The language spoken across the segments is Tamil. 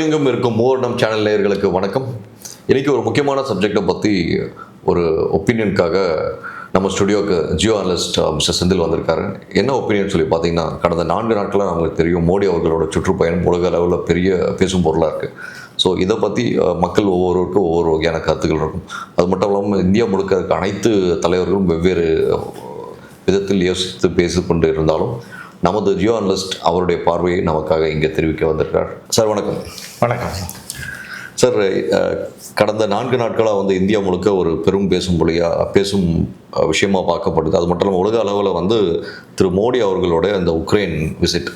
உலகெங்கும் இருக்கும் மூவர்ணம் சேனல் நேயர்களுக்கு வணக்கம். இன்றைக்கி ஒரு முக்கியமான சப்ஜெக்டை பற்றி ஒரு ஒப்பீனியனுக்காக நம்ம ஸ்டுடியோவுக்கு ஜியோ அனலிஸ்ட் மிஸ்டர் செந்தில் வந்திருக்காரு. என்ன ஒப்பீனியன் சொல்லி பார்த்தீங்கன்னா, கடந்த 4 நாட்களாக நமக்கு தெரியும் மோடி அவர்களோட சுற்றுப்பயணம் உலக அளவில் பெரிய பேசும் பொருளாக இருக்குது. ஸோ இதை பற்றி மக்கள் ஒவ்வொருவருக்கும் ஒவ்வொரு வகையான கருத்துக்கள் இருக்கும். அது மட்டும் இல்லாமல் இந்தியா முழுக்க இருக்க அனைத்து தலைவர்களும் வெவ்வேறு விதத்தில் யோசித்து பேசிக்கொண்டு இருந்தாலும் நமது ஜியோ அனலிஸ்ட் அவருடைய பார்வையை நமக்காக இங்கே தெரிவிக்க வந்திருக்கார். சார் வணக்கம். வணக்கம் சார். கடந்த 4 நாட்களாக இந்தியா முழுக்க ஒரு பெரும் பேசும் விஷயமாக பார்க்கப்படுது. அது மட்டும் இல்லாமல் உலக அளவில் திரு மோடி அவர்களோட அந்த உக்ரைன் விசிட்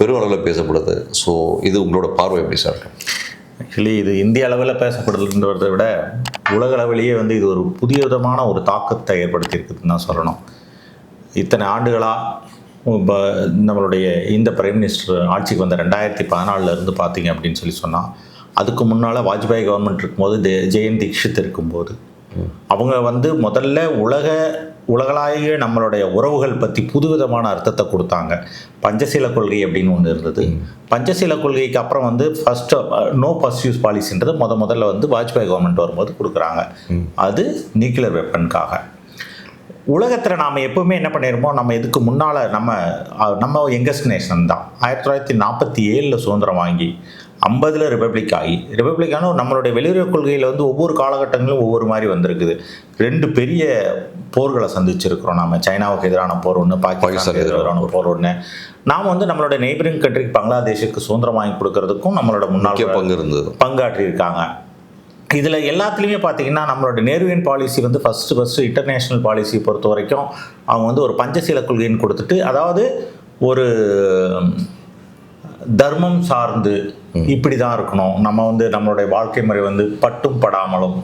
பெரும் அளவில் பேசப்படுது. ஸோ இது உங்களோட பார்வை எப்படி சார்? ஆக்சுவலி இது இந்திய அளவில் பேசப்படுதுன்றதை விட உலக அளவிலேயே இது ஒரு புதிய விதமான ஒரு தாக்கத்தை ஏற்படுத்தியிருக்குதுன்னு தான் சொல்லணும். இத்தனை ஆண்டுகளாக இப்போ நம்மளுடைய இந்த பிரைம் மினிஸ்டர் ஆட்சிக்கு வந்த 2014 பார்த்தீங்க அப்படின்னு சொன்னால், அதுக்கு முன்னால் வாஜ்பாய் கவர்மெண்ட் இருக்கும்போது ஜெயந்த் தீக்ஷித் இருக்கும்போது அவங்க முதல்ல உலகளாவிய நம்மளுடைய உறவுகள் பற்றி புதுவிதமான அர்த்தத்தை கொடுத்தாங்க. பஞ்சசீல கொள்கை அப்படின்னு ஒன்று இருந்தது. பஞ்சசீல கொள்கைக்கு அப்புறம் ஃபர்ஸ்ட் நோ ஃபர்ஸ்ட் யூஸ் பாலிசின்றது முதல்ல வாஜ்பாய் கவர்மெண்ட் வரும்போது கொடுக்குறாங்க. அது நியூக்ளியர் வெப்பனுக்காக. உலகத்தில் நாம் எப்போவுமே என்ன பண்ணிடுமோ, நம்ம இதுக்கு முன்னால் நம்ம யங்கஸ்ட் நேஷன் தான். 1947 சுதந்திரம் வாங்கி 50 ரிப்பப்ளிக் ஆன நம்மளுடைய வெளியுறவு கொள்கையில் ஒவ்வொரு காலகட்டங்களும் ஒவ்வொரு மாதிரி வந்திருக்குது. 2 பெரிய போர்களை சந்திச்சிருக்கிறோம். நம்ம சைனாவுக்கு எதிரான போர் ஒன்று, பாகிஸ்தானுக்கு எதிரான போர் ஒன்று. நாம் நம்மளோட நெய்பரிங் கண்ட்ரிக்கு பங்களாதேஷுக்கு சுதந்திரம் வாங்கி கொடுக்கறதுக்கும் நம்மளோட முன்னாள் பங்காற்றியிருக்காங்க. இதில் எல்லாத்துலேயுமே பார்த்தீங்கன்னா நம்மளோட நேருவின் பாலிசி ஃபஸ்ட்டு இன்டர்நேஷ்னல் பாலிசியை பொறுத்த வரைக்கும் அவங்க ஒரு பஞ்சசீல கொள்கைன்னு கொடுத்துட்டு, அதாவது ஒரு தர்மம் சார்ந்து இப்படி தான் இருக்கணும், நம்ம நம்மளுடைய வாழ்க்கை முறை பட்டும் படாமலும்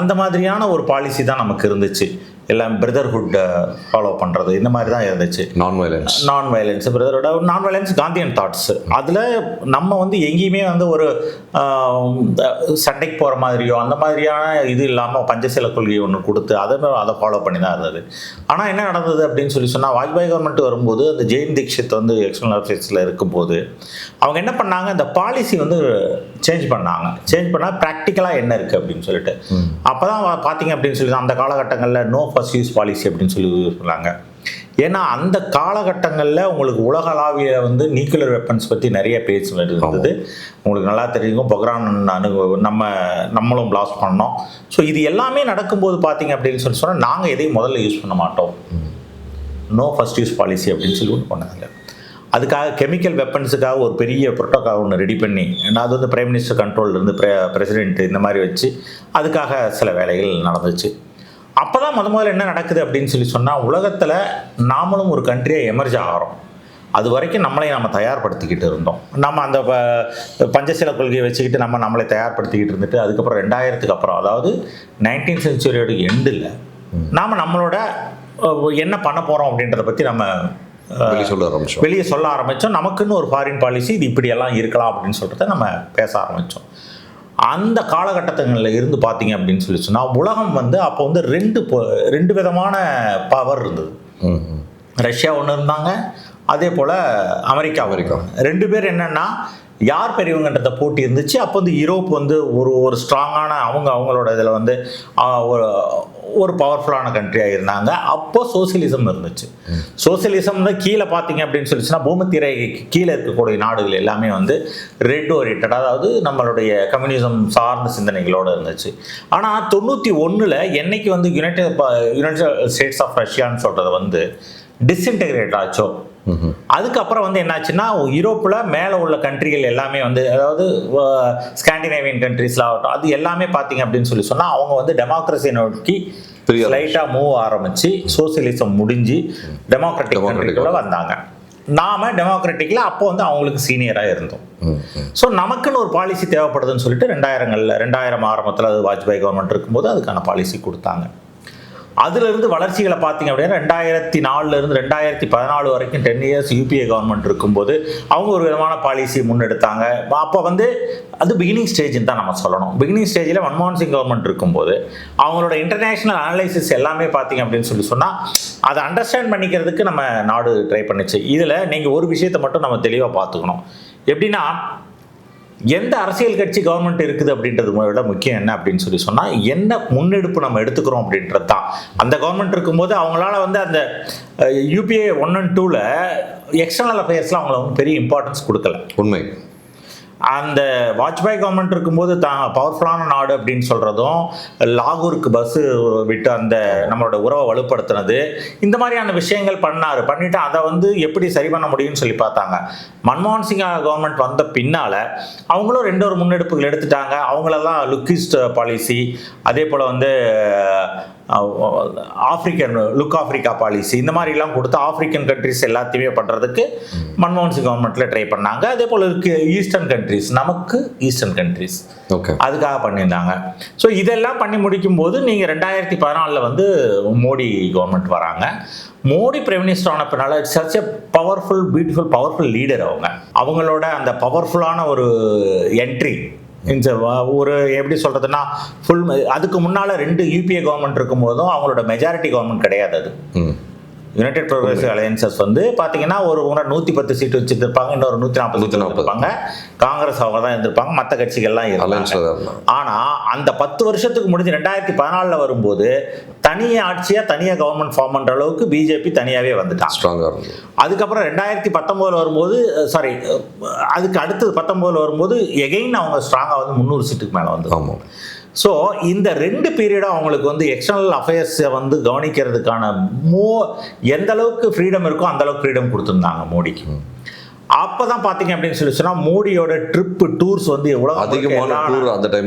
அந்த மாதிரியான ஒரு பாலிசி தான் நமக்கு இருந்துச்சு. எல்லாம் பிரதர்ஹுட் ஃபாலோ பண்ணுறது, இந்த மாதிரி தான் இருந்துச்சு. Non violence brotherhood, non violence Gandhian thoughts. அதில் நம்ம எங்கேயுமே ஒரு சண்டைக்கு போகிற மாதிரியோ அந்த மாதிரியான இது இல்லாமல் பஞ்சசீல கொள்கையை ஒன்று கொடுத்து அதை ஃபாலோ பண்ணி தான் இருந்தது. ஆனால் என்ன நடந்தது அப்படின்னு சொன்னால், வாஜ்பாய் கவர்மெண்ட் வரும்போது அந்த ஜெயந்த் தீக்ஷித் எக்ஸ்டர்னல் அஃபேர்ஸில் இருக்கும்போது அவங்க என்ன பண்ணாங்க, இந்த பாலிசி சேஞ்ச் பண்ணால் ப்ராக்டிக்கலாக என்ன இருக்குது அப்படின்னு சொல்லிட்டு. அப்போ தான் பார்த்தீங்க அப்படின்னு அந்த காலகட்டங்களில் நோ ஃபர்ஸ்ட் யூஸ் பாலிசி அப்படின்னு சொன்னாங்க. ஏன்னா அந்த காலகட்டங்களில் உங்களுக்கு உலகளாவிய நியூக்ளியர் வெப்பன்ஸ் பற்றி நிறைய பேச்சு இருந்தது. உங்களுக்கு நல்லா தெரியும், பொக்ரான் நம்மளும் பிளாஸ்ட் பண்ணோம். ஸோ இது எல்லாமே நடக்கும்போது பார்த்தீங்க அப்படின்னு சொன்னால், நாங்கள் எதையும் முதல்ல யூஸ் பண்ண மாட்டோம், நோ ஃபர்ஸ்ட் யூஸ் பாலிசி அப்படின்னு ஒன்று பண்ணாங்க. அதுக்காக கெமிக்கல் வெப்பன்ஸுக்காக ஒரு பெரிய புரோட்டோகால் ஒன்று ரெடி பண்ணி, அது பிரைம் மினிஸ்டர் கண்ட்ரோல்லேருந்து பிரசிடென்ட் இந்த மாதிரி வச்சு அதுக்காக சில வேலைகள் நடந்துச்சு. அப்போ தான் முதல்ல என்ன நடக்குது அப்படின்னு சொன்னால், உலகத்தில் நாமளும் ஒரு கண்ட்ரியாக எமர்ஜ் ஆகிறோம். அது வரைக்கும் நம்ம தயார்படுத்திக்கிட்டு இருந்தோம். நம்ம அந்த பஞ்சசீல கொள்கையை வச்சுக்கிட்டு நம்மளை தயார்படுத்திக்கிட்டு இருந்துட்டு, அதுக்கப்புறம் 2000க்கு அப்புறம், அதாவது 19th செஞ்சுரியோட எண்டில் நம்மளோட என்ன பண்ண போகிறோம் அப்படின்றத பற்றி நம்ம வெளியே சொல்ல ஆரம்பித்தோம். நமக்குன்னு ஒரு ஃபாரின் பாலிசி இது இப்படியெல்லாம் இருக்கலாம் அப்படின்னு சொல்கிறத நம்ம பேச ஆரம்பித்தோம். அந்த காலகட்டங்களில் இருந்து பார்த்தீங்க அப்படின்னு சொன்னால், உலகம் அப்போ 2 விதமான பவர் இருந்தது. ரஷ்யா ஒன்று இருந்தாங்க, அதே போல் அமெரிக்கா 2 பேர் என்னென்னா யார் பெரியவங்கன்றத போட்டி இருந்துச்சு. அப்போ யூரோப் ஒரு ஸ்ட்ராங்கான அவங்களோட இதில் ஒரு பவர்ஃபுல்லான கண்ட்ரியாக இருந்தாங்க. அப்போ சோசியலிசம் இருந்துச்சு. சோசியலிசம் கீழே பார்த்தீங்க அப்படின்னு சொல்லிச்சுன்னா, பூமத்திரை கீழே இருக்கக்கூடிய நாடுகள் எல்லாமே ரெட் ஓரியன்ட், அதாவது நம்மளுடைய கம்யூனிசம் சார்ந்த சிந்தனைகளோடு இருந்துச்சு. ஆனால் 91 என்னைக்கு யுனைடெட் ஸ்டேட்ஸ் ஆஃப் ரஷ்யான்னு சொல்கிறது டிஸ்இன்டெகிரேட் ஆச்சோ, அதுக்கப்புறம் என்னாச்சுன்னா, யூரோப்பில் மேலே உள்ள கண்ட்ரிகள் எல்லாமே அதாவது ஸ்காண்டினேவியன் கண்ட்ரீஸில் ஆகட்டும், அது எல்லாமே பார்த்தீங்க அப்படின்னு சொன்னால் அவங்க டெமோக்ரஸியை நோக்கி லைட்டாக மூவ் ஆரம்பித்து சோசியலிசம் முடிஞ்சு டெமோக்ராட்டிக் கண்ட்ரிக்குள்ளே வந்தாங்க. நாம டெமோக்ராட்டிக்கில் அப்போ அவங்களுக்கு சீனியராக இருந்தோம். ஸோ நமக்குன்னு ஒரு பாலிசி தேவைப்படுதுன்னு சொல்லிட்டு 2000 ஆரம்பத்தில் அது வாஜ்பாய் கவர்மெண்ட் இருக்கும்போது அதுக்கான பாலிசி கொடுத்தாங்க. அதிலிருந்து வளர்ச்சிகளை பார்த்தீங்க அப்படின்னா 2004 2014 வரைக்கும் 10 இயர்ஸ் யூபிஏ கவர்மெண்ட் இருக்கும்போது அவங்க ஒரு விதமான பாலிசி முன்னெடுத்தாங்க. அப்போ அது பிகினிங் ஸ்டேஜ்னு தான் நம்ம சொல்லணும். பிகினிங் ஸ்டேஜில் மன்மோகன் சிங் கவர்மெண்ட் இருக்கும்போது அவங்களோட இன்டர்நேஷ்னல் அனலைசிஸ் எல்லாமே பார்த்தீங்க அப்படின்னு சொன்னால், அதை அண்டர்ஸ்டாண்ட் பண்ணிக்கிறதுக்கு நம்ம நாடு ட்ரை பண்ணிச்சு. இதில் நீங்கள் ஒரு விஷயத்தை மட்டும் நம்ம தெளிவாக பார்த்துக்கணும். எப்படின்னா, எந்த அரசியல் கட்சி கவர்மெண்ட் இருக்குது அப்படின்றது விட முக்கியம் என்ன அப்படின்னு சொன்னால் என்ன முன்னெடுப்பு நம்ம எடுத்துக்கிறோம் அப்படின்றது தான். அந்த கவர்மெண்ட் இருக்கும்போது அவங்களால வந்து அந்த UPA 1 and 2ல எக்ஸ்டர்னல் அஃபேர்ஸ்லாம் அவங்கள வந்து பெரிய இம்பார்ட்டன்ஸ் கொடுக்கல. உண்மை. அந்த வாஜ்பாய் கவர்மெண்ட் இருக்கும்போது பவர்ஃபுல்லான நாடு அப்படின்னு சொல்கிறதும், லாகூருக்கு பஸ்ஸு விட்டு அந்த நம்மளோட உறவை வலுப்படுத்தினது, இந்த மாதிரியான விஷயங்கள் பண்ணிவிட்டு அதை வந்து எப்படி சரி பண்ண முடியும்னு சொல்லி பார்த்தாங்க. மன்மோகன் சிங் கவர்மெண்ட் வந்த பின்னால் அவங்களும் 2 முன்னெடுப்புகள் எடுத்துட்டாங்க. அவங்களெல்லாம் லுக்கிஸ்ட் பாலிசி, அதே போல் வந்து ஆஃப்ரிக்கா பாலிசி, இந்த மாதிரிலாம் கொடுத்து ஆஃப்ரிக்கன் கண்ட்ரிஸ் எல்லாத்தையுமே பண்ணுறதுக்கு மன்மோகன் சிங் கவர்மெண்ட்டில் ட்ரை பண்ணாங்க. அதே போல் ஈஸ்டர்ன் கண்ட்ரிஸ், நமக்கு ஈஸ்டர்ன் கண்ட்ரிஸ் அதுக்காக பண்ணியிருந்தாங்க. ஸோ இதெல்லாம் பண்ணி முடிக்கும் போது நீங்கள் 2014 வந்து மோடி கவர்மெண்ட் வராங்க. மோடி பிரைம் மினிஸ்டர் ஆன பின்னால் சச் எ பவர்ஃபுல் லீடர். அவங்களோட அந்த பவர்ஃபுல்லான ஒரு என்ட்ரி இந்த ஒரு எப்படி சொல்கிறதுன்னா அதுக்கு முன்னால் 2 UPA கவர்மெண்ட் இருக்கும்போதும் அவங்களோட மெஜாரிட்டி கவர்மெண்ட் கிடையாது. அது யுனைடெட் ப்ரோக்ரெசிவ் அலையன்சஸ் வந்து பார்த்தீங்கன்னா ஒரு 110 சீட்டு வச்சுருப்பாங்க, இன்னொரு 140 இருப்பாங்க. காங்கிரஸ் அவங்க தான் இருந்திருப்பாங்க, மற்ற கட்சிகள்லாம் இருந்தாங்க. ஆனால் அந்த 10 வருஷத்துக்கு முடிஞ்சு 2014 வரும்போது தனியாக ஆட்சியாக தனியாக கவர்மெண்ட் ஃபார்ம் பண்ணுற அளவுக்கு பிஜேபி தனியாகவே வந்துட்டாங்க. அதுக்கப்புறம் 2019 வரும்போது அதுக்கு அடுத்தது 19 வரும்போது எகெயின் அவங்க ஸ்ட்ராங்காக வந்து 300 சீட்டுக்கு மேலே வந்து. ஸோ இந்த 2 பீரியடும் அவங்களுக்கு வந்து எக்ஸ்டர்னல் அஃபேர்ஸை வந்து கவனிக்கிறதுக்கான எந்த அளவுக்கு ஃப்ரீடம் இருக்கோ அந்த அளவுக்கு ஃப்ரீடம் கொடுத்துருந்தாங்க மோடிக்கு. அப்போ தான் பார்த்தீங்க அப்படின்னு சொன்னால் மோடியோட டூர்ஸ் வந்து எவ்வளோ அதிகமான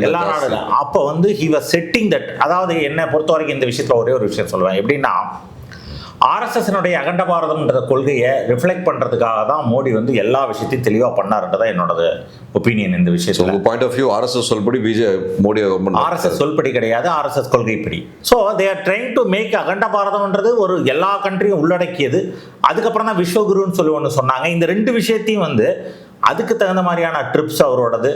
எல்லா நாடுல அப்போ வந்து ஹி வாஸ் செட்டிங் தட். அதாவது என்னை பொறுத்த வரைக்கும் இந்த விஷயத்தில் ஒரே ஒரு விஷயம் சொல்லுவேன். எப்படின்னா RSSனுடைய அகண்ட பாரதம்ன்ற கொள்கையை ரிஃப்ளெக்ட் பண்ணுறதுக்காக தான் மோடி வந்து எல்லா விஷயத்தையும் தெளிவாக பண்ணாருன்றதான் என்னோட ஒப்பீனியன் இந்த விஷயத்தில். உங்கள் பாயிண்ட் ஆஃப் வியூ RSS சொல்படி மோடி RSS சொல்படி கிடையாது, RSS கொள்கைப்படி. So they are trying to make அகண்ட பாரதம்ன்றது ஒரு எல்லா கண்ட்ரியும் உள்ளடக்கியது. அதுக்கப்புறம் தான் விஸ்வகுருன்னு சொல்லி ஒன்று சொன்னாங்க. இந்த 2 விஷயத்தையும் வந்து அதுக்கு தகுந்த மாதிரியான ட்ரிப்ஸ் அவரோடது.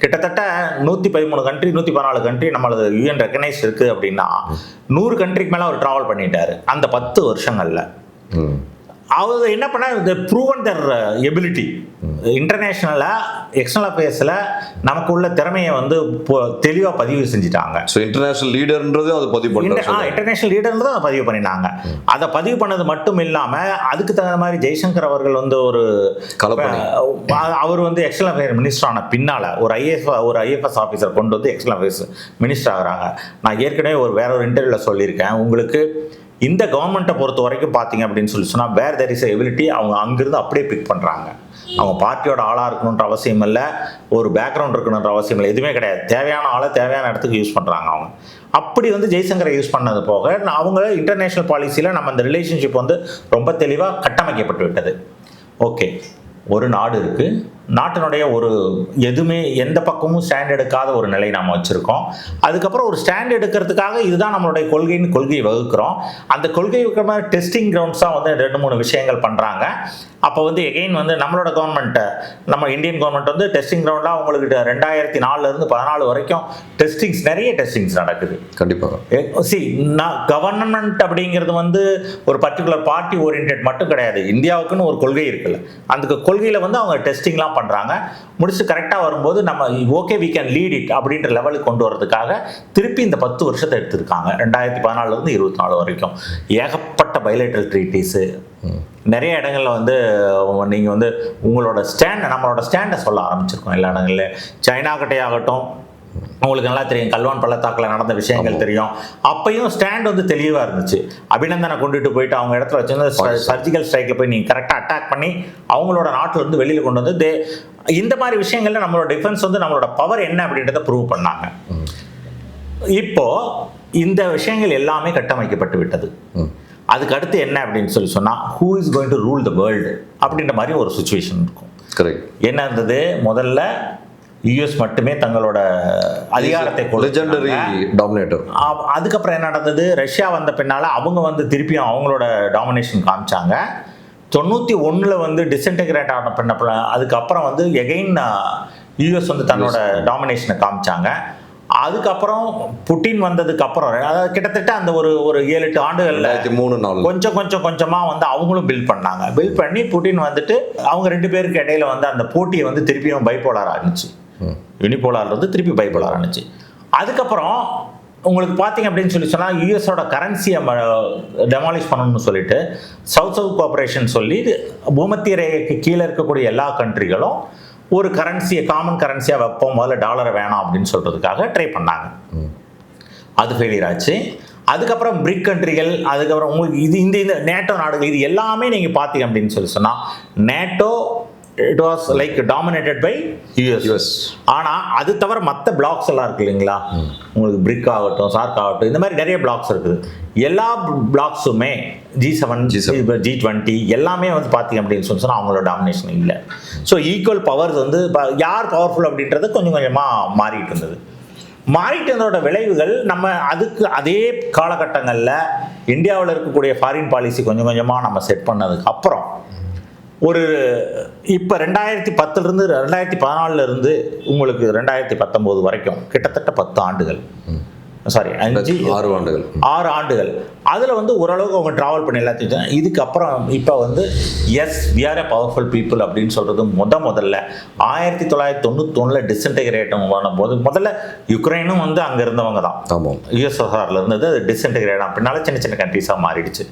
கிட்டத்தட்ட 113 கண்ட்ரி 114 கண்ட்ரி நம்மளது UN ரெக்கனைஸ் இருக்குது அப்படின்னா 100 கண்ட்ரிக்கு மேலே அவர் ட்ராவல் பண்ணிட்டாரு அந்த 10 வருஷங்களில். அவர் என்ன பண்ண ப்ரூவன் தர் எபிலிட்டி இன்டர்நேஷ்னலாக எக்ஸ்டர்னல் அஃபேர்ஸில் நமக்கு உள்ள திறமையை வந்து தெளிவாக பதிவு செஞ்சுட்டாங்க. ஸோ இன்டர்நேஷ்னல் லீடர்ன்றது அதை பதிவு பண்ணாங்க. இன்டர்நேஷ்னல் லீடர்ன்றது அதை பதிவு பண்ணினாங்க. அதை பதிவு பண்ணது மட்டும் இல்லாமல் அதுக்கு தகுந்த மாதிரி ஜெய்சங்கர் அவர்கள் வந்து அவர் வந்து எக்ஸ்டர்னல் அஃபேர் மினிஸ்டர் ஆன பின்னால் ஒரு IFS ஆஃபீஸர் கொண்டு வந்து எக்ஸ்டர்னல் அஃபேர்ஸ் மினிஸ்டர் ஆகிறாங்க. நான் ஏற்கனவே வேற ஒரு இன்டர்வியூவில் சொல்லியிருக்கேன். உங்களுக்கு இந்த கவர்மெண்ட்டை பொறுத்த வரைக்கும் பார்த்தீங்க அப்படின்னு சொன்னால் வேர் தெர் இஸ் எபிலிட்டி அவங்க அங்கிருந்து அப்படியே பிக் பண்ணுறாங்க. அவங்க பார்ட்டியோட ஆளாக இருக்கணுன்ற அவசியம் இல்லை, ஒரு பேக்ரவுண்ட் இருக்கணுன்ற அவசியம் இல்லை, எதுவுமே கிடையாது. தேவையான ஆளை தேவையான இடத்துக்கு யூஸ் பண்ணுறாங்க. அவங்க அப்படி வந்து ஜெய்சங்கரை யூஸ் பண்ணது போக அவங்க இன்டர்நேஷ்னல் பாலிசியில் நம்ம அந்த ரிலேஷன்ஷிப் வந்து ரொம்ப தெளிவாக கட்டமைக்கப்பட்டு விட்டது. ஓகே, ஒரு நாடு இருக்குது, நாட்டினுடைய ஒரு எதுவுமே எந்த பக்கமும் ஸ்டாண்ட் எடுக்காத ஒரு நிலை நாம் வச்சுருக்கோம். அதுக்கப்புறம் ஒரு ஸ்டாண்ட் எடுக்கிறதுக்காக இதுதான் நம்மளுடைய கொள்கையை வகுக்கிறோம். அந்த கொள்கை வைக்கிற மாதிரி டெஸ்டிங் கிரவுண்ட்ஸாக வந்து 2-3 விஷயங்கள் பண்ணுறாங்க. அப்போ வந்து எகெயின் வந்து நம்மளோட கவர்மெண்ட்டை நம்ம இந்தியன் கவர்மெண்ட் வந்து டெஸ்டிங் கிரவுண்டாக அவங்களுக்கு 2004 14 வரைக்கும் நிறைய டெஸ்டிங்ஸ் நடக்குது. கண்டிப்பாக கவர்மெண்ட் அப்படிங்கிறது வந்து ஒரு பர்டிகுலர் பார்ட்டி ஓரியன்ட் மட்டும் கிடையாது. இந்தியாவுக்குன்னு ஒரு கொள்கை இருக்குல்ல, அந்த கொள்கையில் வந்து அவங்க டெஸ்டிங்லாம் பண்ணுறாங்க. முடிச்சு கரெக்டாக வரும்போது நம்ம okay we can lead it அப்படின்ற லெவலுக்கு கொண்டு வரதுக்காக திருப்பி இந்த 10 வருஷத்தை எடுத்திருக்காங்க. 2014 24 வரைக்கும் ஏகப்பட்ட பைலேட்டரல் ட்ரீட்டிஸு, நிறைய இடங்களில் வந்து நீங்கள் வந்து நம்மளோட ஸ்டாண்டை சொல்ல ஆரம்பிச்சிருக்கோம். எல்லா இடங்கள்லையும் சைனா கிட்டே ஆகட்டும், உங்களுக்கு நல்லா தெரியும் கல்வான் பள்ளத்தாக்கில் நடந்த விஷயங்கள் தெரியும். அப்பையும் ஸ்டாண்ட் வந்து தெளிவாக இருந்துச்சு. அபிநந்தனை கொண்டுட்டு போயிட்டு அவங்க இடத்துல வச்சு சர்ஜிக்கல் ஸ்ட்ரைக்கில் போய் நீங்கள் கரெக்டாக அட்டாக் பண்ணி அவங்களோட நாட்டில் இருந்து வெளியில் கொண்டு வந்து இந்த மாதிரி விஷயங்கள்ல நம்மளோட டிஃபென்ஸ் வந்து நம்மளோட பவர் என்ன அப்படின்றத ப்ரூவ் பண்ணாங்க. இப்போ இந்த விஷயங்கள் எல்லாமே கட்டமைக்கப்பட்டு விட்டது. அதுக்கு அடுத்து என்ன அப்படின்னு சொன்னால் who is going to rule the world அப்படின்ற மாதிரி ஒரு சுச்சுவேஷன் இருக்கும். கரெக்ட். என்ன இருந்தது, முதல்ல US மட்டுமே தங்களோட அதிகாரத்தை அதுக்கப்புறம் என்ன நடந்தது, ரஷ்யா வந்த பின்னால் அவங்க வந்து திருப்பியும் அவங்களோட டாமினேஷன் காமிச்சாங்க. 91 வந்து டிஸ்இன்டகிரேட் ஆன பண்ண அதுக்கப்புறம் வந்து எகெயின் US வந்து தன்னோட டாமினேஷனை காமிச்சாங்க. அதுக்கப்புறம் புட்டின் வந்ததுக்கு அப்புறம் அதாவது கிட்டத்தட்ட அந்த ஒரு 7-8 ஆண்டுகளில் கொஞ்சமாக வந்து அவங்களும் பில்ட் பண்ணி புட்டின் வந்துட்டு அவங்க 2 பேருக்கு இடையில வந்து அந்த போட்டியை வந்து திருப்பியும் பைபோலார் ஆகிடுச்சு. யூனிபோலார் வந்து திருப்பி பைபோலார் ஆனிச்சு. அதுக்கப்புறம் உங்களுக்கு பார்த்தீங்க அப்படின்னு சொன்னால் யூஎஸோட கரன்சியை டெமாலிஷ் பண்ணணும்னு சொல்லிட்டு சவுத் கோஆப்ரேஷன் சொல்லி பூமத்திய ரேகைக்கு கீழே இருக்கக்கூடிய எல்லா கண்ட்ரிகளும் ஒரு கரன்சியை காமன் கரன்சியாக வைப்போம், முதல்ல டாலரை வேணாம் அப்படின்னு சொல்கிறதுக்காக ட்ரை பண்ணாங்க. அது ஃபெயிலியர் ஆச்சு. அதுக்கப்புறம் பிரிக் கண்ட்ரிகள், அதுக்கப்புறம் உங்களுக்கு இந்த நேட்டோ நாடுகள், இது எல்லாமே நீங்கள் பார்த்தீங்க அப்படின்னு சொன்னால் NATO it was like dominated by US. ஆனால் அது தவிர மற்ற பிளாக்ஸ் எல்லாம் இருக்கு இல்லைங்களா, உங்களுக்கு பிரிக் ஆகட்டும், சார்க் ஆகட்டும், இந்த மாதிரி நிறைய பிளாக்ஸ் இருக்குது. எல்லா பிளாக்ஸுமே G7 G20 எல்லாமே வந்து பார்த்தீங்க அப்படின்னு சொன்னால் அவங்களோட டாமினேஷன் இல்லை. ஸோ ஈக்குவல் பவர்ஸ் வந்து யார் பவர்ஃபுல் அப்படின்றது கொஞ்சம் கொஞ்சமாக மாறிட்டு இருந்தது. மாறிட்டு இருந்ததோட விளைவுகள் நம்ம அதுக்கு அதே காலகட்டங்களில் இந்தியாவில் இருக்கக்கூடிய ஃபாரின் பாலிசி கொஞ்சம் கொஞ்சமாக நம்ம செட் பண்ணதுக்கு அப்புறம் ஒரு இப்போ 2010 2014 உங்களுக்கு 2019 வரைக்கும் கிட்டத்தட்ட 10 ஆண்டுகள், சாரி 6 ஆண்டுகள் அதில் வந்து ஓரளவுக்கு அவங்க ட்ராவல் பண்ணி எல்லாத்தையும். இதுக்கப்புறம் இப்போ வந்து yes we are a powerful people அப்படின்னு சொல்கிறது முதல்ல 1991 டிஸ்இன்டெகிரேட் பண்ணும்போது முதல்ல யுக்ரைனும் வந்து அங்கே இருந்தவங்க தான். ஆமாம், யுஎஸ்எஸ்ஆரில் இருந்தது, அது டிஸ்இன்டெகிரேட் அப்படின்னால சின்ன சின்ன கண்ட்ரிஸாக மாறிடுச்சு.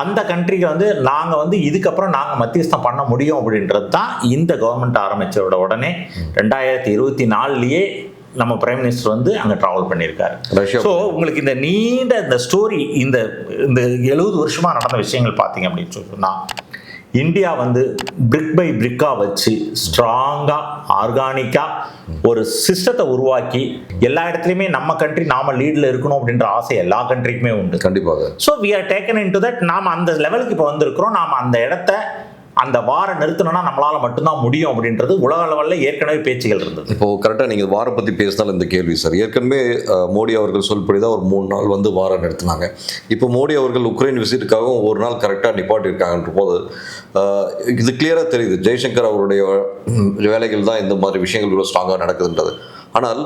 அந்த கண்ட்ரிக்கு வந்து நாங்கள் வந்து இதுக்கப்புறம் நாங்கள் மத்தியஸ்தம் பண்ண முடியும் அப்படின்றது தான் இந்த கவர்மெண்ட் ஆரம்பித்தோட உடனே 2024 நம்ம பிரைம் மினிஸ்டர் வந்து அங்கே ட்ராவல் பண்ணியிருக்காரு. ஸோ உங்களுக்கு இந்த நீண்ட இந்த ஸ்டோரி இந்த 70 வருஷமாக நடந்த விஷயங்கள் பார்த்தீங்க அப்படின்னு சொன்னால் இந்தியா வந்து பிரிக் பை பிரிக்காக வச்சு ஸ்ட்ராங்காக ஆர்கானிக்காக ஒரு சிஸ்டத்தை உருவாக்கி எல்லா இடத்துலையுமே நம்ம கண்ட்ரி நாம லீடில் இருக்கணும் அப்படின்ற ஆசை எல்லா கண்ட்ரிக்குமே உண்டு. கண்டிப்பாக. So we are taken into that. நாம் அந்த லெவலுக்கு இப்போ வந்திருக்கிறோம். நாம் அந்த இடத்த அந்த வாரை நிறுத்தணும்னா நம்மளால் மட்டும்தான் முடியும் அப்படின்றது உலக லெவலில் ஏற்கனவே பேச்சுகள் இருந்தது. இப்போ கரெக்டாக நீங்கள் வாரை பற்றி பேசினாலும் இந்த கேள்வி சார், ஏற்கனவே மோடி அவர்கள் சொல்படி தான் ஒரு 3 நாள் வந்து வாரம் நிறுத்தினாங்க. இப்போ மோடி அவர்கள் உக்ரைன் விசிட்டுக்காகவும் ஒரு நாள் கரெக்டாக நிப்பாட்டியிருக்காங்கன்ற போது இது கிளியராக தெரியுது ஜெய்சங்கர் அவருடைய வேலைகள் தான் இந்த மாதிரி விஷயங்கள் இவ்வளோ ஸ்ட்ராங்காக நடக்குதுன்றது. ஆனால்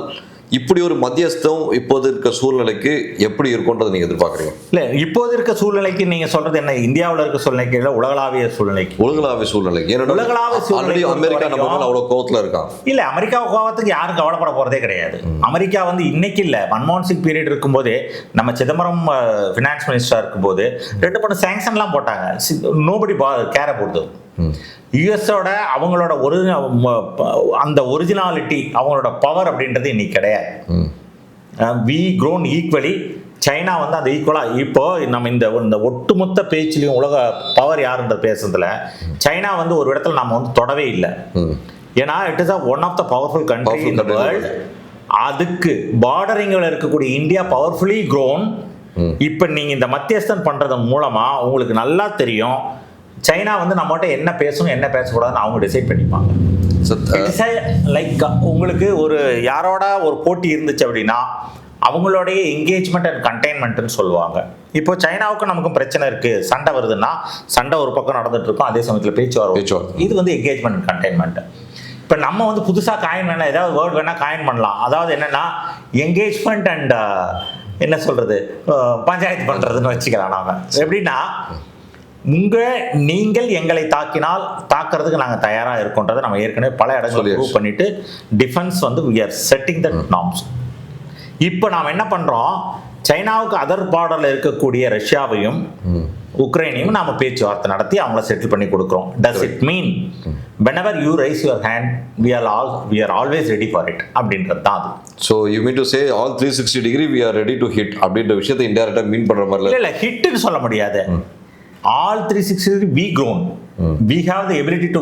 இப்படி ஒரு மத்தியஸ்தம் இப்போது இருக்க சூழ்நிலைக்கு எப்படி இருக்கும்ன்றதை நீங்கள் எதிர்பார்க்குறீங்க? இல்லை, இப்போது இருக்க சூழ்நிலைக்கு நீங்கள் சொல்கிறது என்ன, இந்தியாவில் இருக்க சூழ்நிலைக்கு இல்லை, உலகளாவிய சூழ்நிலைக்கு. உலகளாவிய சூழ்நிலைக்கு உலகளாவிய சூழ்நிலை அமெரிக்கா நம்ம மேலே அவ்வளோ கோவத்தில் இருக்கான். இல்லை, அமெரிக்கா கோவத்துக்கு யாரும் கவலைப்பட போகிறதே கிடையாது. அமெரிக்கா வந்து இன்னைக்கு இல்லை, மன்மோகன் சிங் பீரியட் இருக்கும்போதே நம்ம சிதம்பரம் ஃபினான்ஸ் மினிஸ்டராக இருக்கும்போது 2 சாங்ஷன்லாம் போட்டாங்க. நோபடி கேர் போடுது. யுஎஸோட அவங்களோட அந்த ஒரிஜினாலிட்டி, அவங்களோட பவர் அப்படின்றது இன்னைக்கு கிடையாது. We grown equally. சைனா வந்து அந்த ஈக்குவலாக இப்போ நம்ம இந்த ஒட்டுமொத்த பேச்சிலையும் உலக பவர் யாருன்ற பேசுறதுல சைனா வந்து ஒரு இடத்துல நம்ம வந்து தொடவே இல்லை. ஏன்னா it is one of the powerful country in the world. அதுக்கு பார்டரிங்கில் இருக்கக்கூடிய இந்தியா பவர்ஃபுல்லி க்ரோன். இப்போ நீங்கள் இந்த மத்தியஸ்தம் பண்ணுறது மூலமாக உங்களுக்கு நல்லா தெரியும் சைனா வந்து நம்மகிட்ட என்ன பேசணும் என்ன பேசக்கூடாதுன்னு அவங்க டிசைட் பண்ணிப்பாங்க. லைக் உங்களுக்கு ஒரு யாரோட ஒரு போட்டி இருந்துச்சு அப்படின்னா அவங்களுடைய என்கேஜ்மெண்ட் அண்ட் கண்டெய்ன்மெண்ட்னு சொல்லுவாங்க. இப்போ சைனாவுக்கும் நமக்கும் பிரச்சனை இருக்குது, சண்டை வருதுன்னா சண்டை ஒரு பக்கம் நடந்துட்டு இருக்கும், அதே சமயத்தில் பேச்சுவார்த்தை. இது வந்து என்கேஜ்மெண்ட் அண்ட் கண்டெய்ன்மெண்ட். இப்போ நம்ம வந்து புதுசாக காயின் வேணால் ஏதாவது வேர்ட் வேணால் காயின் பண்ணலாம். அதாவது என்னென்னா என்கேஜ்மெண்ட் அண்ட் என்ன சொல்கிறது பஞ்சாயத்து பண்ணுறதுன்னு வச்சுக்கலாம். நாம் எப்படின்னா நீங்கள் எங்களை தாக்கினால் தாக்குறதுக்கு நாங்கள் தயாராக இருக்கோன்றதை நம்ம ஏற்கனவே பல இடங்களில் ப்ரூவ் பண்ணிட்டு டிஃபென்ஸ் வந்து we are setting the norms. இப்போ நாம் என்ன பண்ணுறோம், சைனாவுக்கு அதர் பார்டரில் இருக்கக்கூடிய ரஷ்யாவையும் உக்ரைனையும் நாம் பேச்சுவார்த்தை நடத்தி அவங்கள செட்டில் பண்ணி கொடுக்குறோம். Does it mean whenever you raise your hand we are always ready for it அப்படின்றது தான் அது. So you mean to say all 360 degree we are ready to hit அப்படின்ற விஷயத்தை இன்டைரக்டாக மீன் பண்ணுற மாதிரி இல்லை, ஹிட்னு சொல்ல முடியாது. All 360 we grown. We have the ability to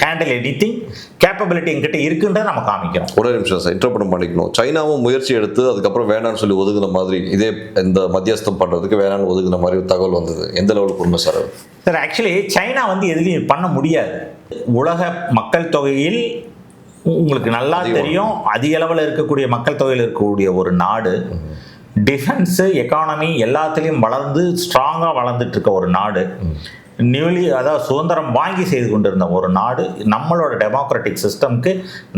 handle anything. Capability என்கிட்ட இருக்குன்றதை நம்ம காமிக்கிறோம். ஒரு நிமிஷம் சார், இன்டர்பிரட் பண்ணிக்கணும். சைனாவும் முயற்சி எடுத்து அதுக்கப்புறம் வேணான்னு சொல்லி ஒதுக்குன மாதிரி இதே இந்த மத்தியஸ்தம் பண்ணுறதுக்கு வேணான்னு ஒதுக்குன மாதிரி ஒரு தகவல் வந்தது. எந்த லெவலுக்கு உண்மை சார்? சார் ஆக்சுவலி சைனா வந்து எதுலையும் பண்ண முடியாது. உலக மக்கள் தொகையில் உங்களுக்கு நல்லா தெரியும் அதிக அளவில் இருக்கக்கூடிய மக்கள் தொகையில் இருக்கக்கூடிய ஒரு நாடு, டிஃபென்ஸு எக்கானமி எல்லாத்துலேயும் வளர்ந்து ஸ்ட்ராங்காக வளர்ந்துட்டு இருக்க ஒரு நாடு, அதாவது சுதந்திரம் வாங்கி செய்து கொண்டிருந்த ஒரு நாடு. நம்மளோட டெமோக்ராட்டிக் சிஸ்டம்க்கு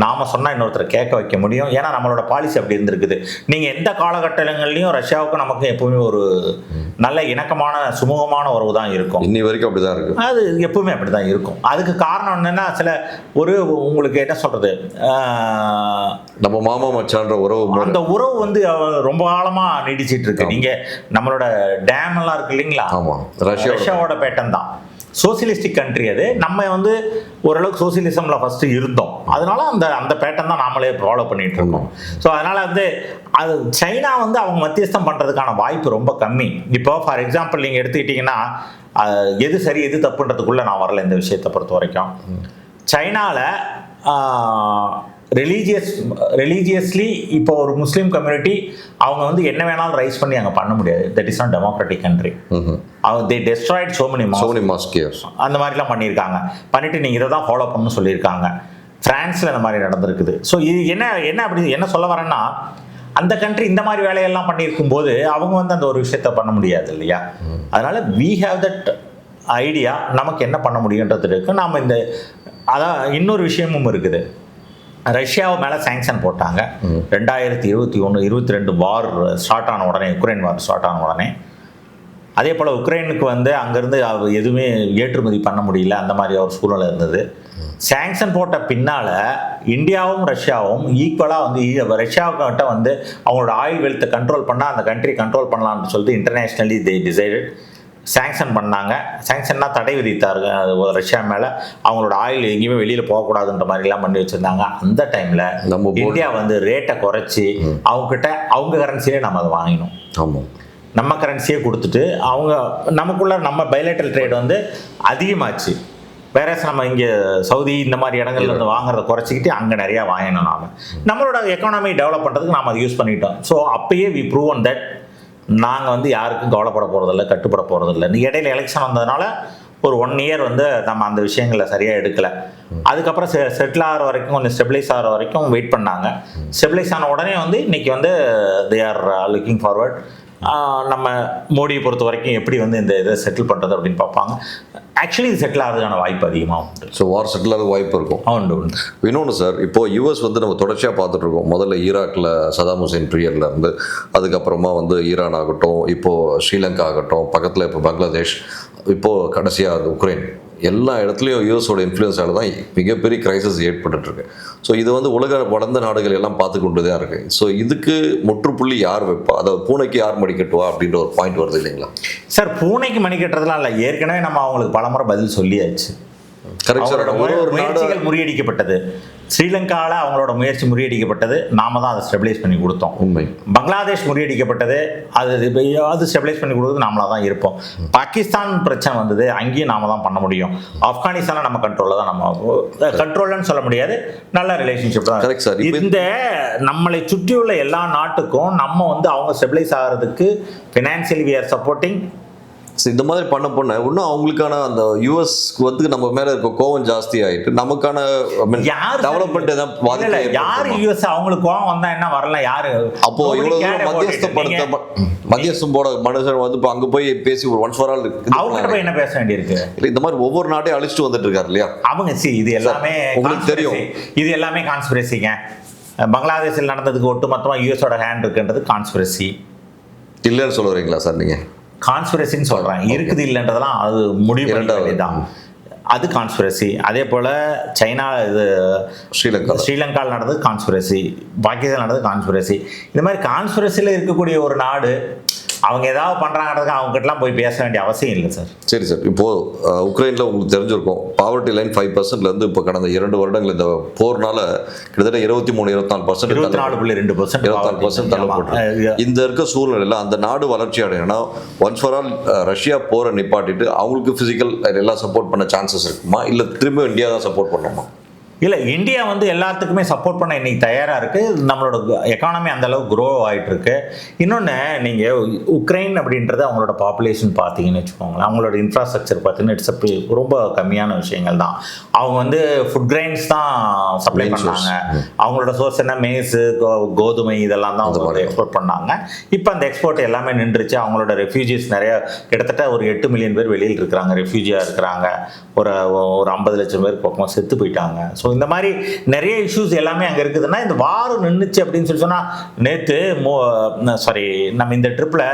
நாம் சொன்னால் இன்னொருத்தரை கேட்க வைக்க முடியும். ஏன்னா நம்மளோட பாலிசி அப்படி இருந்திருக்குது. நீங்கள் எந்த காலகட்டங்கள்லையும் ரஷ்யாவுக்கும் நமக்கும் எப்பவுமே ஒரு நல்ல இணக்கமான சுமூகமான உறவு தான் இருக்கும். இன்னி வரைக்கும் அப்படிதான் இருக்கு. அது எப்பவுமே அப்படி தான் இருக்கும். அதுக்கு காரணம் என்னன்னா, சில உங்களுக்கு என்ன சொல்றது, நம்ம மாமா மச்சான்ற உறவு, அந்த உறவு வந்து ரொம்ப காலமா நீடிச்சிட்டு இருக்கு. நீங்க நம்மளோட டேம் எல்லாம் இருக்கு இல்லைங்களா, ரஷ்யாவோட பேட்டன் தான். சோசியலிஸ்டிக் கண்ட்ரி அது. நம்ம வந்து ஓரளவுக்கு சோசியலிசம்ல ஃபர்ஸ்ட் இருந்தோம். அதனால அந்த பேட்டர்ன் தான் நாமளே ஃபாலோ பண்ணிட்டு இருக்கோம். ஸோ அதனால வந்து அது சைனா வந்து அவங்க மத்தியஸ்தம் பண்றதுக்கான வாய்ப்பு ரொம்ப கம்மி. இப்போ ஃபார் எக்ஸாம்பிள் நீங்க எடுத்துக்கிட்டீங்கன்னா, எது சரி எது தப்புன்றதுக்குள்ள நான் வரல. இந்த விஷயத்தை பொறுத்த வரைக்கும் சைனால ரிலீஜியஸ்லி இப்போ ஒரு முஸ்லீம் கம்யூனிட்டி அவங்க வந்து என்ன வேணாலும் ரைஸ் பண்ணி அங்கே பண்ண முடியாது. That is not democratic country. They Detroit so many mask அந்த மாதிரிலாம் பண்ணியிருக்காங்க. பண்ணிட்டு நீங்கள் இதை தான் ஃபாலோ பண்ணணும்னு சொல்லியிருக்காங்க. பிரான்ஸில் இந்த மாதிரி நடந்திருக்குது. ஸோ இது என்ன அப்படி என்ன சொல்ல வரேன்னா, அந்த கண்ட்ரி இந்த மாதிரி வேலையெல்லாம் பண்ணியிருக்கும் போது அவங்க வந்து அந்த ஒரு விஷயத்த பண்ண முடியாது இல்லையா. அதனால வி ஹேவ் தட் ஐடியா, நமக்கு என்ன பண்ண முடியுன்றது இருக்கு. நாம் அதான் இன்னொரு விஷயமும் இருக்குது. ரஷ்யாவை மேலே சாங்ஷன் போட்டாங்க 2021-22 வார் ஸ்டார்ட் ஆன உடனே, உக்ரைன் வார் ஸ்டார்ட் ஆன உடனே. அதே போல் உக்ரைனுக்கு வந்து அங்கேருந்து எதுவுமே ஏற்றுமதி பண்ண முடியல, அந்த மாதிரி ஒரு சூழ்நிலை இருந்தது. சாங்ஷன் போட்ட பின்னால் இந்தியாவும் ரஷ்யாவும் ஈக்குவலாக வந்து ரஷ்யாவுக்கிட்ட வந்து அவங்களோட ஆயில் வெல்த்தை கண்ட்ரோல் பண்ணால் அந்த கண்ட்ரி கண்ட்ரோல் பண்ணலான்னு சொல்லிட்டு இன்டர்நேஷ்னலி தே டிசைடட் சாங்ஷன் பண்ணாங்க. சாங்ஷன்னா தடை விதித்தாருங்க ரஷ்யா மேலே. அவங்களோட ஆயில் எங்கேயுமே வெளியில் போகக்கூடாதுன்ற மாதிரிலாம் பண்ணி வச்சுருந்தாங்க. அந்த டைமில் இந்தியா வந்து ரேட்டை குறைச்சி அவங்ககிட்ட அவங்க கரன்சிலே நம்ம அதை வாங்கினோம். ஆமாம், நம்ம கரன்சியே கொடுத்துட்டு நமக்குள்ள நம்ம பைலேட்டரல் ட்ரேட் வந்து அதிகமாச்சு. வேற நம்ம இங்கே சவுதி இந்த மாதிரி இடங்கள்ல இருந்து வாங்குறத குறைச்சிக்கிட்டு அங்கே நிறையா வாங்கினோம். நம்மளோட எக்கானமி டெவலப் பண்ணுறதுக்கு நாம் அதை யூஸ் பண்ணிட்டோம். ஸோ அப்பயே வி ப்ரூவன் தட் நாங்கள் வந்து யாருக்கும் கவலைப்பட போகிறதில்ல, கட்டுப்பட போகிறதில்ல. இடையில எலெக்ஷன் வந்ததுனால ஒரு 1 இயர் வந்து நம்ம அந்த விஷயங்களை சரியாக எடுக்கலை. அதுக்கப்புறம் செட்டில் ஆகிற வரைக்கும், கொஞ்சம் ஸ்டெபிளைஸ் ஆகிற வரைக்கும் வெயிட் பண்ணாங்க. ஸ்டெபிளைஸ் ஆன உடனே வந்து இன்னைக்கு வந்து தே ஆர் லுக்கிங் ஃபார்வர்ட். நம்ம மோடியை பொறுத்த வரைக்கும் எப்படி வந்து இந்த இதை செட்டில் பண்ணுறது அப்படின்னு பார்ப்பாங்க. ஆக்சுவலி இது செட்டில் ஆகிறதுக்கான வாய்ப்பு அதிகமாக உண்டு. ஸோ வார் செட்டில் ஆக வாய்ப்பு இருக்கும். உண்டு. இன்னொன்று சார், இப்போது யூஎஸ் வந்து நம்ம தொடர்ச்சியாக பார்த்துட்டு இருக்கோம். முதல்ல ஈராக்கில் சதாம் ஹுசேன் பீரியட்ல இருந்து, அதுக்கப்புறமா வந்து ஈரான் ஆகட்டும், இப்போது ஸ்ரீலங்கா ஆகட்டும், பக்கத்தில் இப்போ பங்களாதேஷ், இப்போது கடைசியாக அது உக்ரைன், எல்லா இடத்துலையும் யூஎஸோட இன்ஃப்ளூயன்ஸால தான் மிகப்பெரிய கிரைசிஸ் ஏற்பட்டுருக்கு. ஸோ இது வந்து உலக வளர்ந்த நாடுகள் எல்லாம் பார்த்து கொண்டு தான் இருக்குது. ஸோ இதுக்கு முற்றுப்புள்ளி யார் வைப்பா? அதாவது பூனைக்கு யார் மணி கட்டுவா அப்படின்ற ஒரு பாயிண்ட் வருது இல்லைங்களா சார்? பூனைக்கு மணி கட்டுறதுலாம் இல்லை, ஏற்கனவே நம்ம அவங்களுக்கு பலமுறை பதில் சொல்லியாச்சு. Correct sir. முயற்சிகள் முறியடிக்கப்பட்டது. ஸ்ரீலங்காவில் அவங்களோட முயற்சி முறியடிக்கப்பட்டது, நாம தான் அதை ஸ்டெபிலைஸ் பண்ணி கொடுத்தோம். உண்மை. பங்களாதேஷ் முறியடிக்கப்பட்டது, அது ஸ்டெபிலைஸ் பண்ணி கொடுத்தது நாமளாக தான் இருப்போம். பாகிஸ்தான் பிரச்சனை வந்தது, அங்கேயும் நாம தான் பண்ண முடியும். ஆப்கானிஸ்தானை நம்ம கண்ட்ரோலில் தான், நம்ம கண்ட்ரோல்னு சொல்ல முடியாது, நல்ல ரிலேஷன்ஷிப் தான். Correct sir. இந்த நம்மளை சுற்றியுள்ள எல்லா நாட்டுக்கும் நம்ம வந்து அவங்க ஸ்டெபிலைஸ் ஆகிறதுக்கு ஃபினான்சியலி வி ஆர் சப்போர்ட்டிங். இந்த மாதிரி பண்ண இன்னும் அவங்களுக்கான அந்த யூஎஸ்க்கு வந்து நம்ம மேல இருக்க கோவம் ஜாஸ்தி ஆயிட்டு நமக்கான டெவலப்மெண்ட் யாரு யூஎஸ் அவங்களுக்கு கோவம் வந்தா என்ன வரல யாரு? அப்போ இவ்வளவு மத்தியஸ்தம் போட மனுஷன் வந்து இப்போ அங்க போய் பேசி ஒரு ஒன்ஸ் ஃபார் ஆல் அவங்க போய் என்ன பேச வேண்டியிருக்கு? இல்லை, இந்த மாதிரி ஒவ்வொரு நாட்டையும் அழிச்சிட்டு வந்துட்டு இருக்காரு இல்லையா அவங்க. இது எல்லாமே உங்களுக்கு தெரியும், இது எல்லாமே கான்ஸ்பிரசிங்க. பங்களாதேஷில் நடந்ததுக்கு ஒட்டுமொத்தமாக யூஎஸோட ஹேண்ட் இருக்குன்றது கான்ஸ்பிரசி இல்லைன்னு சொல்ல வரீங்களா சார்? நீங்க கான்ஸ்பிரசின்னு சொல்கிறேன், இருக்குது இல்லைன்றதெல்லாம் அது முடிவு தான், அது கான்ஸ்பிரசி. அதே போல் சைனா, இது ஸ்ரீலங்காவில் நடந்தது கான்ஸ்பிரசி, பாகிஸ்தான் நடந்தது கான்ஸ்பிரசி. இந்த மாதிரி கான்ஸ்பிரசியில் இருக்கக்கூடிய ஒரு நாடு அவங்க ஏதாவது பண்ணுறாங்கிறதுக்கு அவங்ககிட்டலாம் போய் பேச வேண்டிய அவசியம் இல்லை சார். சரி சார். இப்போது உக்ரைனில் உங்களுக்கு தெரிஞ்சிருக்கும், பாவர்ட்டி லைன் 5%லேருந்து இப்போ கடந்த 2 வருடங்கள் இந்த போர்னால கிட்டத்தட்ட 23-24%, 24.2% தள்ளப்பட்டு இந்த இருக்க சூழ்நிலையில் அந்த நாடு வளர்ச்சி அடையணும்னா ஒன்ஸ் ஃபார் ஆல் ரஷ்யா போரை நிப்பாட்டிட்டு அவங்களுக்கு ஃபிசிக்கல் எல்லாம் சப்போர்ட் பண்ண சான்சஸ் இருக்குமா, இல்லை திரும்ப இந்தியா தான் சப்போர்ட் பண்ணணுமா? இல்லை, இந்தியா வந்து எல்லாத்துக்குமே சப்போர்ட் பண்ண இன்னைக்கு தயாராக இருக்குது. நம்மளோட எக்கானமி அந்தளவு க்ரோ ஆகிட்டு இருக்கு. இன்னொன்று, நீங்கள் உக்ரைன் அப்படின்றது அவங்களோட பாப்புலேஷன் பார்த்தீங்கன்னு வச்சுக்கோங்களேன், அவங்களோட இன்ஃப்ராஸ்ட்ரக்சர் பார்த்தீங்கன்னா ரொம்ப கம்மியான விஷயங்கள் தான். அவங்க வந்து ஃபுட் கிரைன்ஸ் தான் சப்ளை பண்ணாங்க. அவங்களோட சோர்ஸ் என்ன, மேஸு, கோதுமை, இதெல்லாம் தான் அவங்க எக்ஸ்போர்ட் பண்ணாங்க. இப்போ அந்த எக்ஸ்போர்ட் எல்லாமே நின்றுச்சு. அவங்களோட ரெஃப்யூஜிஸ் நிறைய, கிட்டத்தட்ட ஒரு 8 மில்லியன் பேர் வெளியில் இருக்கிறாங்க, ரெஃப்யூஜியாக இருக்கிறாங்க. ஒரு 50 லட்சம் பேர் பக்கம் செத்து போயிட்டாங்க. ஸோ ஸோ இந்த மாதிரி நிறைய இஷ்யூஸ் எல்லாமே அங்கே இருக்குதுன்னா இந்த வாரம் நின்றுச்சு அப்படின்னு சொல்லி சொன்னால் நேற்று நம்ம இந்த ட்ரிப்பில்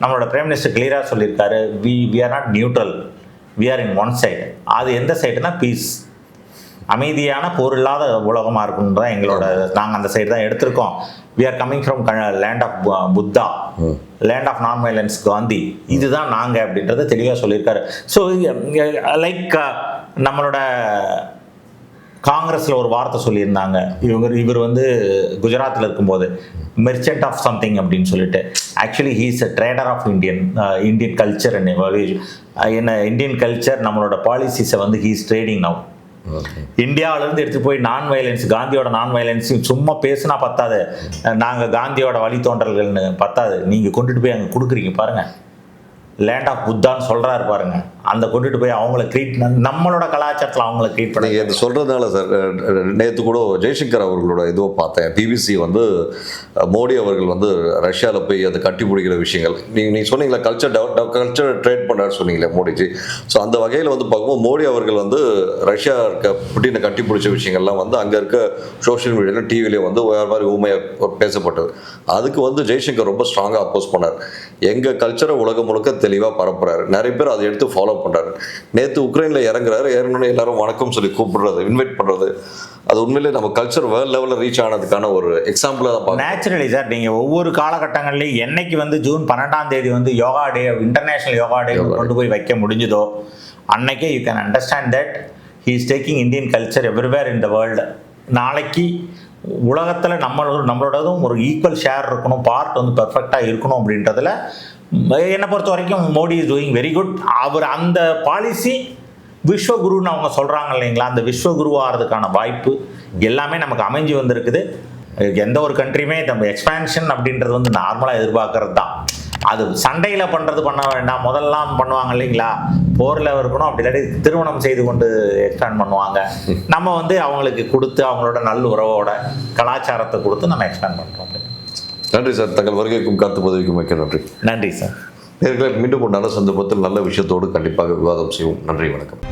நம்மளோட பிரைம் மினிஸ்டர் கிளியராக சொல்லியிருக்காரு, we are not neutral, we are in one side. அது எந்த சைடுனா பீஸ், அமைதியான போர் இல்லாத உலகமாக இருக்குன்னு தான் எங்களோட, நாங்கள் அந்த சைடு தான் எடுத்திருக்கோம். We are coming from land of Buddha, land of non violence Gandhi, இதுதான் நாங்கள் அப்படின்றத தெளிவாக சொல்லியிருக்காரு. ஸோ லைக் நம்மளோட காங்கிரஸில் ஒரு வார்த்தை சொல்லியிருந்தாங்க, இவர் வந்து குஜராத்தில் இருக்கும்போது மெர்ச்சன்ட் ஆஃப் சம்திங் அப்படின்னு சொல்லிட்டு, actually he is a traitor of Indian culture and என்ன இந்தியன் கல்ச்சர் நம்மளோட பாலிசிஸை வந்து ஹீ இஸ் ட்ரேடிங் நவ். இந்தியாவிலேருந்து எடுத்துகிட்டு போய் நான் வயலன்ஸ், காந்தியோட நான் வயலன்ஸ் சும்மா பேசுனா பத்தாது, நாங்கள் காந்தியோட வழித்தோன்றல்கள்னு பத்தாது, நீங்கள் கொண்டுட்டு போய் அங்கே கொடுக்குறீங்க பாருங்கள், லேண்ட் ஆஃப் புத்தான்னு சொல்கிறாரு பாருங்க, அந்த கொண்டுட்டு போய் அவங்கள க்ரியேட், நம்மளோட கலாச்சாரத்தில் அவங்கள க்ரியேட் பண்ணி இது சொல்கிறதுனால சார், நேற்று கூட ஜெய்சங்கர் அவர்களோட இதுவோ பார்த்தேன், பிபிசி வந்து மோடி அவர்கள் வந்து ரஷ்யாவில் போய் அதை கட்டி பிடிக்கிற விஷயங்கள், நீங்கள் சொன்னீங்களா கல்ச்சர் ட்ரேட் பண்ணுறாரு சொன்னீங்களே மோடிஜி. ஸோ அந்த வகையில் வந்து பார்க்கும்போது மோடி அவர்கள் வந்து ரஷ்யா இருக்க புட்டினை கட்டி பிடிச்ச விஷயங்கள்லாம் வந்து அங்கே இருக்க சோஷியல் மீடியாவில் டிவிலேயே வந்து வேறு மாதிரி ஊமையாக பேசப்பட்டது. அதுக்கு வந்து ஜெய்சங்கர் ரொம்ப ஸ்ட்ராங்காக அப்போஸ் பண்ணார். எங்கள் கல்ச்சரை உலகம் முழுக்க தெளிவாக பரப்புறாரு, நிறைய பேர் அதை எடுத்து ஃபாலோ பண்ணுறாரு. நேற்று உக்ரைனில் இறங்குறாரு, ஏறணுன்னு எல்லாரும் வணக்கம் சொல்லி கூப்பிடுறது, இன்வைட் பண்ணுறது, அது உண்மையிலே நம்ம கல்ச்சர் வேர்ல்ட் லெவலில் ரீச் ஆனதுக்கான ஒரு எக்ஸாம்பிளாக தான் பார்க்கணும். நேச்சுரலி சார், நீங்கள் ஒவ்வொரு காலகட்டங்கள்லையும் என்னைக்கு வந்து ஜூன் 12 வந்து யோகா டே, இன்டர்நேஷ்னல் யோகா டே கொண்டு போய் வைக்க முடிஞ்சதோ அன்னைக்கே you can understand that he is taking Indian culture everywhere in the world. நாளைக்கு உலகத்தில் நம்மளோடதும் ஒரு ஈக்குவல் ஷேர் இருக்கணும், பார்ட் வந்து பெர்ஃபெக்டாக இருக்கணும் அப்படின்றதுல என்னை பொறுத்த வரைக்கும் Modi is doing very good. அவர் அந்த பாலிசி விஸ்வகுருன்னு அவங்க சொல்கிறாங்க இல்லைங்களா, அந்த விஸ்வகுரு ஆகிறதுக்கான வாய்ப்பு எல்லாமே நமக்கு அமைஞ்சு வந்திருக்குது. எந்த ஒரு கண்ட்ரியுமே நம்ம எக்ஸ்பேன்ஷன் அப்படின்றது வந்து நார்மலாக எதிர்பார்க்கறது தான். அது சண்டையில் பண்ண வேண்டாம், முதல்லாம் பண்ணுவாங்க இல்லைங்களா, போரில் இருக்கணும், அப்படி இல்லாட்டி திருமணம் செய்து கொண்டு எக்ஸ்பேண்ட் பண்ணுவாங்க. நம்ம வந்து அவங்களுக்கு கொடுத்து அவங்களோட நல்ல உறவோட கலாச்சாரத்தை கொடுத்து நம்ம எக்ஸ்பேண்ட் பண்ணுறோம். நன்றி சார், தங்கள் வருகைக்கும் கருத்து பதவிக்கும் மிக்க நன்றி. நன்றி சார். நேர்களை மீண்டும் ஒரு நல்ல சந்தர்ப்பத்தில் நல்ல விஷயத்தோடு கண்டிப்பாக விவாதம் செய்வோம். நன்றி, வணக்கம்.